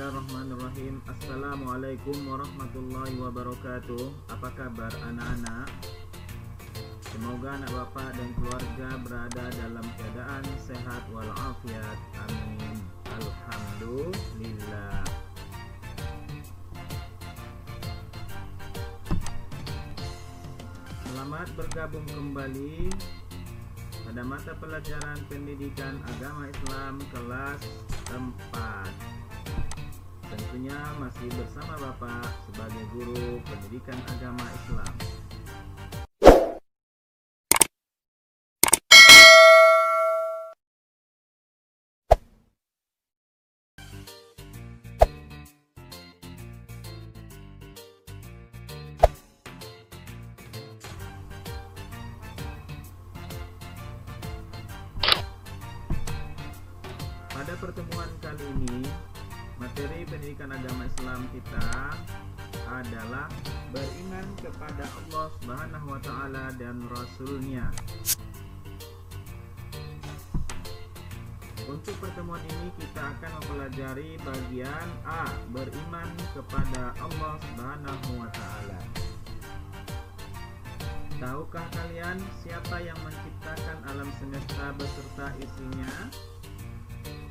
Bismillahirrahmanirrahim. Assalamualaikum warahmatullahi wabarakatuh. Apa kabar anak-anak? Semoga anak bapak dan keluarga berada dalam keadaan sehat walafiat. Amin. Alhamdulillah. Selamat bergabung kembali pada mata pelajaran pendidikan agama Islam kelas 4. Tentunya masih bersama Bapak sebagai guru pendidikan agama Islam. Pada pertemuan kali ini, materi pendidikan agama Islam kita adalah beriman kepada Allah Subhanahu wa taala dan Rasul-Nya. Untuk pertemuan ini kita akan mempelajari bagian A, beriman kepada Allah Subhanahu wa taala. Tahukah kalian siapa yang menciptakan alam semesta beserta isinya?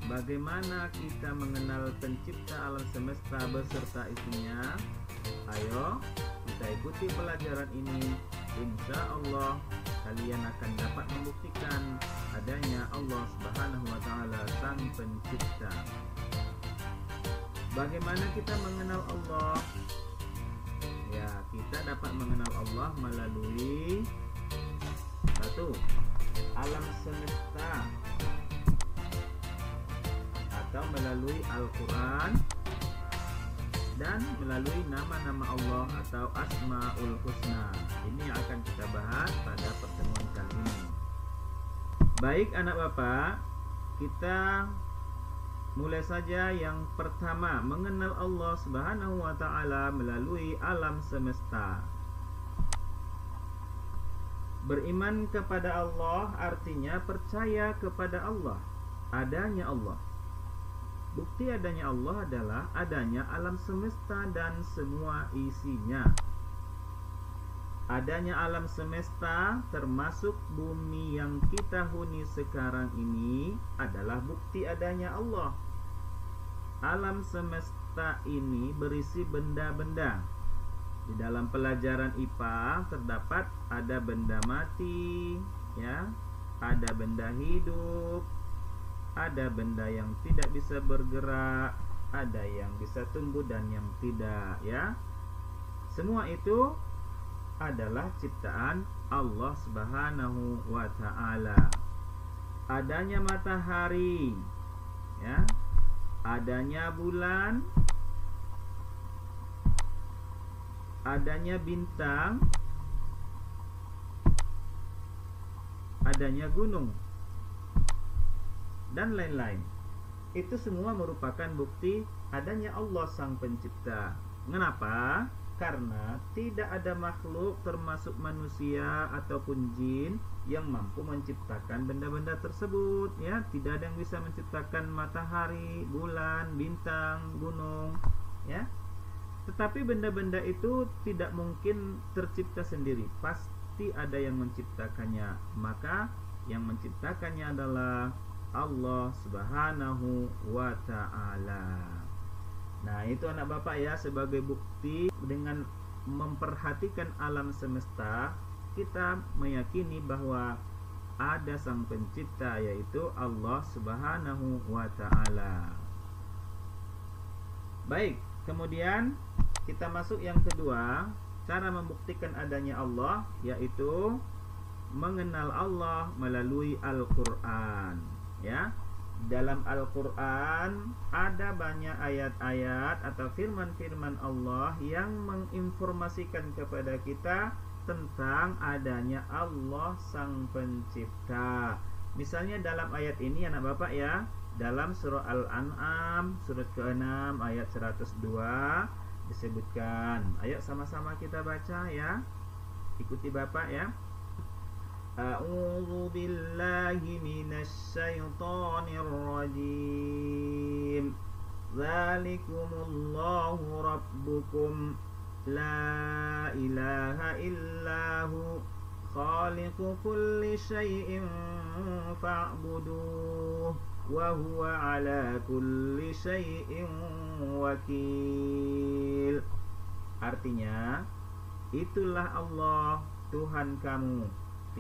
Bagaimana kita mengenal pencipta alam semesta beserta isinya? Ayo kita ikuti pelajaran ini. Insya Allah kalian akan dapat membuktikan adanya Allah Subhanahu wa taala sang pencipta. Bagaimana kita mengenal Allah? Ya, kita dapat mengenal Allah melalui satu, alam semesta, atau melalui Al-Quran, dan melalui nama-nama Allah atau Asmaul Husna. Ini yang akan kita bahas pada pertemuan kali ini. Baik anak bapak, kita mulai saja yang pertama, mengenal Allah Subhanahu wa taala melalui alam semesta. Beriman kepada Allah artinya percaya kepada Allah, adanya Allah. Bukti adanya Allah adalah adanya alam semesta dan semua isinya. Adanya alam semesta termasuk bumi yang kita huni sekarang ini adalah bukti adanya Allah. Alam semesta ini berisi benda-benda. Di dalam pelajaran IPA terdapat ada benda mati, ya, ada benda hidup, ada benda yang tidak bisa bergerak, ada yang bisa tumbuh dan yang tidak, ya. Semua itu adalah ciptaan Allah Subhanahu wa taala. Adanya matahari, ya. Adanya bulan, adanya bintang, adanya gunung, dan lain-lain. Itu semua merupakan bukti adanya Allah sang pencipta. Mengapa? Karena tidak ada makhluk termasuk manusia ataupun jin yang mampu menciptakan benda-benda tersebut, ya. Tidak ada yang bisa menciptakan matahari, bulan, bintang, gunung, ya. Tetapi benda-benda itu tidak mungkin tercipta sendiri. Pasti ada yang menciptakannya. Maka yang menciptakannya adalah Allah Subhanahu wa ta'ala. Nah, itu anak bapak ya, sebagai bukti dengan memperhatikan alam semesta, kita meyakini bahwa ada sang pencipta, yaitu Allah Subhanahu wa ta'ala. Baik, kemudian kita masuk yang kedua, cara membuktikan adanya Allah, yaitu mengenal Allah melalui Al-Quran. Ya, dalam Al-Quran ada banyak ayat-ayat atau firman-firman Allah yang menginformasikan kepada kita tentang adanya Allah sang pencipta. Misalnya dalam ayat ini anak bapak ya, dalam surah Al-An'am surat ke-6 ayat 102 disebutkan. Ayo sama-sama kita baca ya. Ikuti bapak ya. A'udzu billahi minasy syaithanir rajim. Dzalikumullahu rabbukum la ilaha illahu khaliqu kulli syai'in fa'buduh wa huwa ala kulli syai'in wakil. Artinya, itulah Allah Tuhan kamu,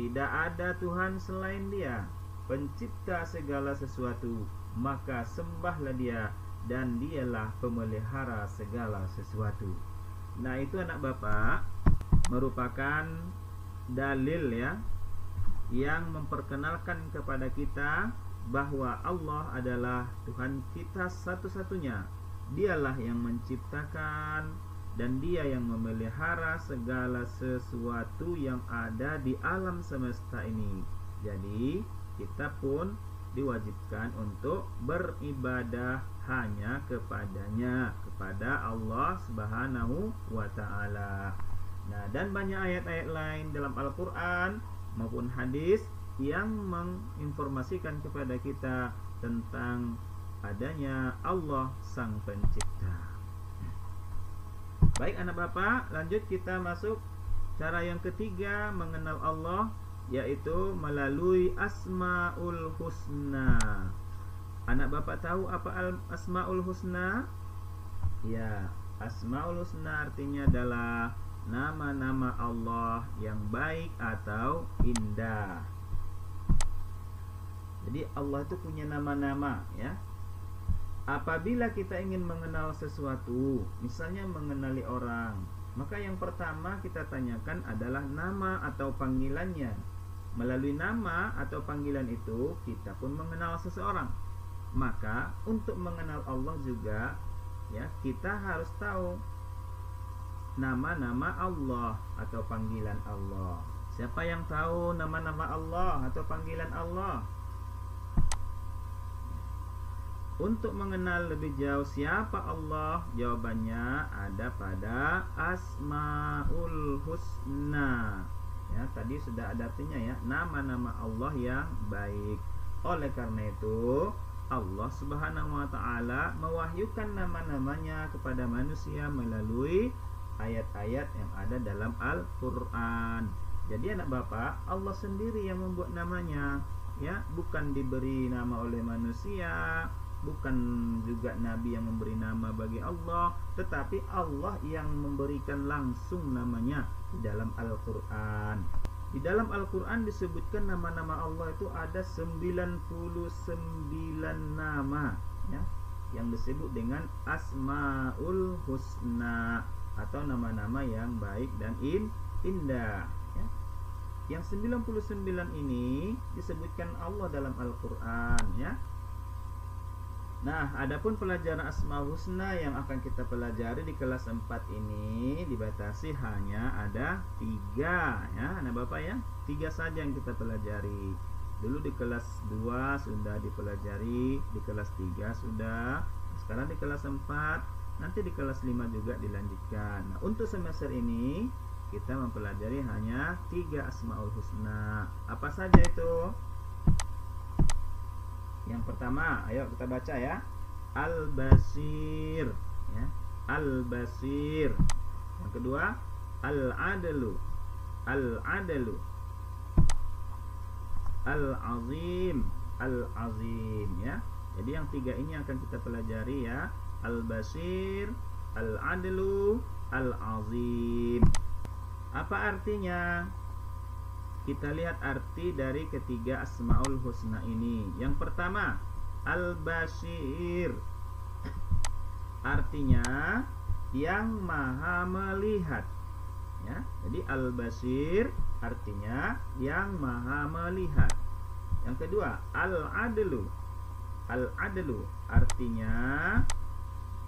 tidak ada Tuhan selain Dia, pencipta segala sesuatu, maka sembahlah Dia, dan Dialah pemelihara segala sesuatu. Nah, itu anak bapak merupakan dalil ya, yang memperkenalkan kepada kita bahwa Allah adalah Tuhan kita satu-satunya. Dialah yang menciptakan dan Dia yang memelihara segala sesuatu yang ada di alam semesta ini. Jadi kita pun diwajibkan untuk beribadah hanya kepadanya, kepada Allah Subhanahu wa ta'ala. Nah, dan banyak ayat-ayat lain dalam Al-Quran maupun hadis yang menginformasikan kepada kita tentang adanya Allah Sang Pencipta. Baik anak bapak, lanjut kita masuk cara yang ketiga mengenal Allah, yaitu melalui Asmaul Husna. Anak bapak tahu apa Asmaul Husna? Ya, Asmaul Husna artinya adalah nama-nama Allah yang baik atau indah. Jadi Allah itu punya nama-nama ya. Apabila kita ingin mengenal sesuatu, misalnya mengenali orang, maka yang pertama kita tanyakan adalah nama atau panggilannya. Melalui nama atau panggilan itu kita pun mengenal seseorang. Maka untuk mengenal Allah juga ya, kita harus tahu nama-nama Allah atau panggilan Allah. Siapa yang tahu nama-nama Allah atau panggilan Allah? Untuk mengenal lebih jauh siapa Allah, jawabannya ada pada Asmaul Husna. Ya, tadi sudah ada artinya ya, nama-nama Allah yang baik. Oleh karena itu, Allah Subhanahu wa ta'ala mewahyukan nama-namanya kepada manusia melalui ayat-ayat yang ada dalam Al-Quran. Jadi anak bapak, Allah sendiri yang membuat namanya ya, bukan diberi nama oleh manusia, bukan juga Nabi yang memberi nama bagi Allah, tetapi Allah yang memberikan langsung namanya di dalam Al-Quran. Di dalam Al-Quran disebutkan nama-nama Allah itu ada 99 nama ya, yang disebut dengan Asmaul Husna atau nama-nama yang baik dan indah ya. Yang 99 ini disebutkan Allah dalam Al-Quran ya. Nah, adapun pelajaran Asmaul Husna yang akan kita pelajari di kelas 4 ini dibatasi hanya ada 3 ya, anak bapak ya. 3 saja yang kita pelajari. Dulu di kelas 2 sudah dipelajari, di kelas 3 sudah. Sekarang di kelas 4, nanti di kelas 5 juga dilanjutkan. Nah, untuk semester ini kita mempelajari hanya 3 Asmaul Husna. Apa saja itu? Yang pertama, ayo kita baca ya. Al-Basir ya. Al-Basir. Yang kedua, Al-Adlu. Al-Adlu. Al-Azim. Al-Azim ya. Jadi yang 3 ini akan kita pelajari ya. Al-Basir, Al-Adlu, Al-Azim. Apa artinya? Kita lihat arti dari ketiga Asmaul Husna ini. Yang pertama, Al-Basir, artinya yang maha melihat ya. Jadi Al-Basir artinya yang maha melihat. Yang kedua, Al-Adlu. Al-Adlu artinya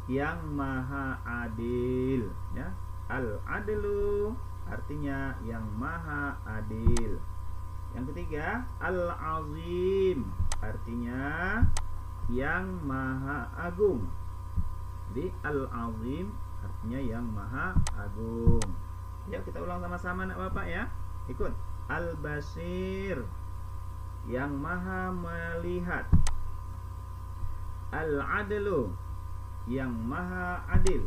yang maha adil ya. Al-Adlu artinya yang maha adil. Yang ketiga, Al-Azim artinya yang maha agung. Jadi Al-Azim artinya yang maha agung. Yuk kita ulang sama-sama anak bapak ya. Ikut. Al-Basir, yang maha melihat. Al-Adlu, yang maha adil,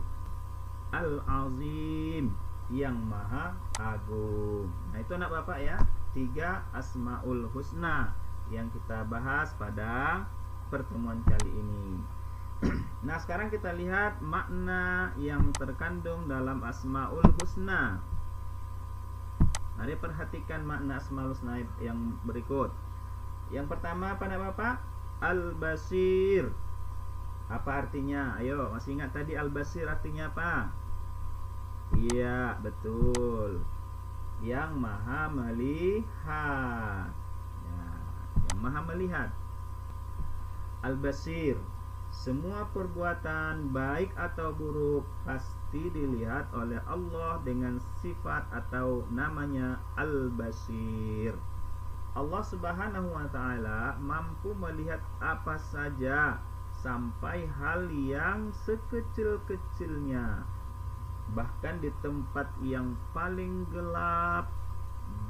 Al-Azim, yang maha agung. Nah, itu anak bapak ya, 3 Asmaul Husna yang kita bahas pada pertemuan kali ini. Nah, sekarang kita lihat makna yang terkandung dalam Asmaul Husna. Mari perhatikan makna Asmaul Husna yang berikut. Yang pertama apa anak bapak? Al-Basir. Apa artinya? Ayo, masih ingat tadi Al-Basir artinya apa? Iya, betul. Yang maha melihat. Ya, yang maha melihat. Al-Basir, semua perbuatan baik atau buruk pasti dilihat oleh Allah dengan sifat atau namanya Al-Basir. Allah Subhanahu wa ta'ala mampu melihat apa saja, sampai hal yang sekecil-kecilnya. Bahkan di tempat yang paling gelap,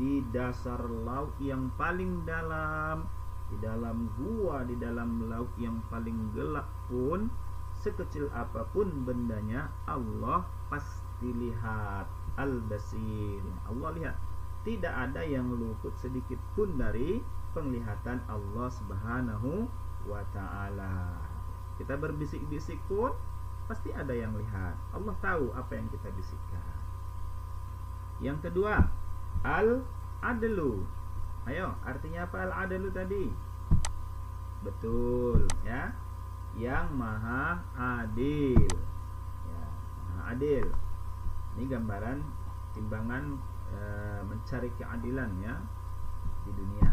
di dasar laut yang paling dalam, di dalam gua, di dalam laut yang paling gelap pun, sekecil apapun bendanya, Allah pasti lihat. Al-Basir, Allah lihat. Tidak ada yang luput sedikit pun dari penglihatan Allah Subhanahu wa ta'ala. Kita berbisik-bisik pun pasti ada yang lihat. Allah tahu apa yang kita bisikkan. Yang kedua, Al-Adlu. Ayo, artinya apa Al-Adlu tadi? Betul ya, yang maha adil ya, maha adil. Ini gambaran timbangan mencari keadilan ya di dunia.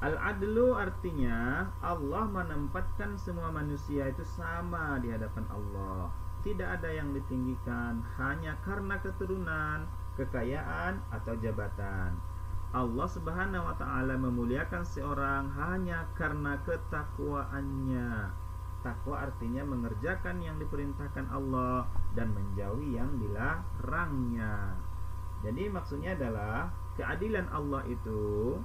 Al-Adlu artinya Allah menempatkan semua manusia itu sama di hadapan Allah. Tidak ada yang ditinggikan hanya karena keturunan, kekayaan atau jabatan. Allah Subhanahu wa ta'ala memuliakan seorang hanya karena ketakwaannya. Takwa artinya mengerjakan yang diperintahkan Allah dan menjauhi yang dilarangnya. Jadi maksudnya adalah keadilan Allah itu,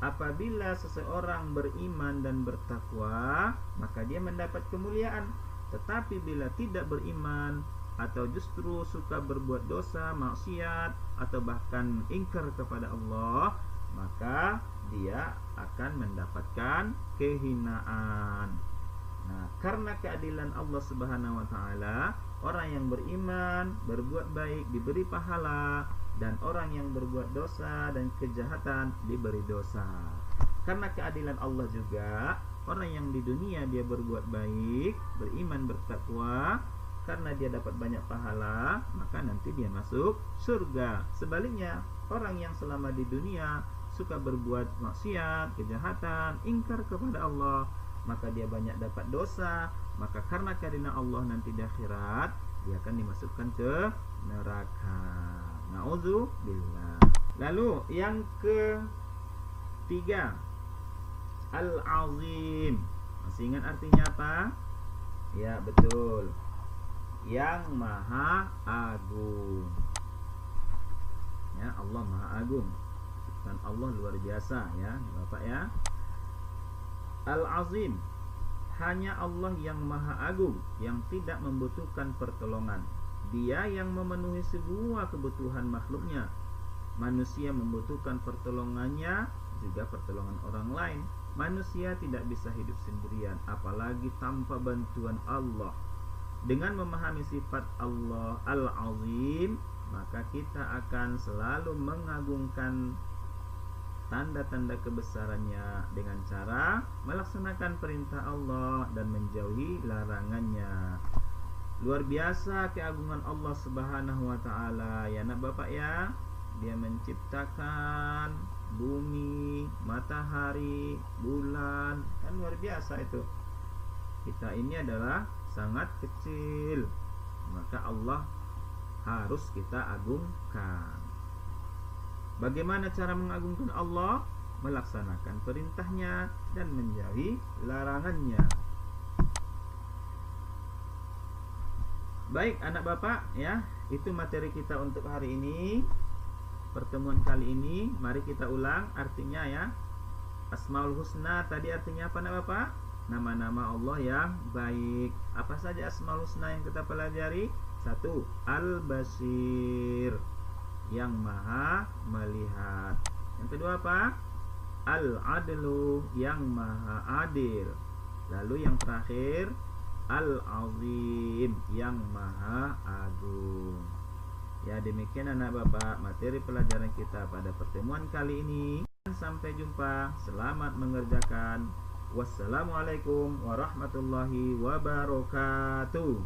apabila seseorang beriman dan bertakwa, maka dia mendapat kemuliaan. Tetapi bila tidak beriman atau justru suka berbuat dosa, maksiat, atau bahkan ingkar kepada Allah, maka dia akan mendapatkan kehinaan. Nah, karena keadilan Allah Subhanahu wa ta'ala, orang yang beriman, berbuat baik diberi pahala, dan orang yang berbuat dosa dan kejahatan diberi dosa. Karena keadilan Allah juga, orang yang di dunia dia berbuat baik, beriman, bertakwa, karena dia dapat banyak pahala, maka nanti dia masuk surga. Sebaliknya, orang yang selama di dunia suka berbuat maksiat, kejahatan, ingkar kepada Allah, maka dia banyak dapat dosa. Maka karena keadilan Allah nanti di akhirat, dia akan dimasukkan ke neraka. Na'udzubillah. Lalu yang ketiga, Al-Azim. Masih ingat artinya apa? Ya, betul, yang maha agung. Ya, Allah maha agung. Dan Allah luar biasa ya, Bapak ya. Al-Azim, hanya Allah yang maha agung, yang tidak membutuhkan pertolongan. Dia yang memenuhi semua kebutuhan makhluknya. Manusia membutuhkan pertolongannya, juga pertolongan orang lain. Manusia tidak bisa hidup sendirian, apalagi tanpa bantuan Allah. Dengan memahami sifat Allah Al-Azim, maka kita akan selalu mengagungkan tanda-tanda kebesarannya dengan cara melaksanakan perintah Allah dan menjauhi larangannya. Luar biasa keagungan Allah Subhanahu wa ta'ala ya nak Bapak ya. Dia menciptakan bumi, matahari, bulan, kan luar biasa itu. Kita ini adalah sangat kecil, maka Allah harus kita agungkan. Bagaimana cara mengagungkan Allah? Melaksanakan perintahnya dan menjauhi larangannya. Baik anak bapak ya, itu materi kita untuk hari ini. Pertemuan kali ini mari kita ulang artinya ya. Asmaul Husna tadi artinya apa anak bapak? nama-nama Allah yang baik. Apa saja Asmaul Husna yang kita pelajari? 1. Al-Basir, yang maha melihat. Yang kedua apa? Al-Adlu, yang maha adil. Lalu yang terakhir Al-Azim, yang maha agung. Ya, demikian anak bapak materi pelajaran kita pada pertemuan kali ini. Sampai jumpa, selamat mengerjakan. Wassalamualaikum warahmatullahi wabarakatuh.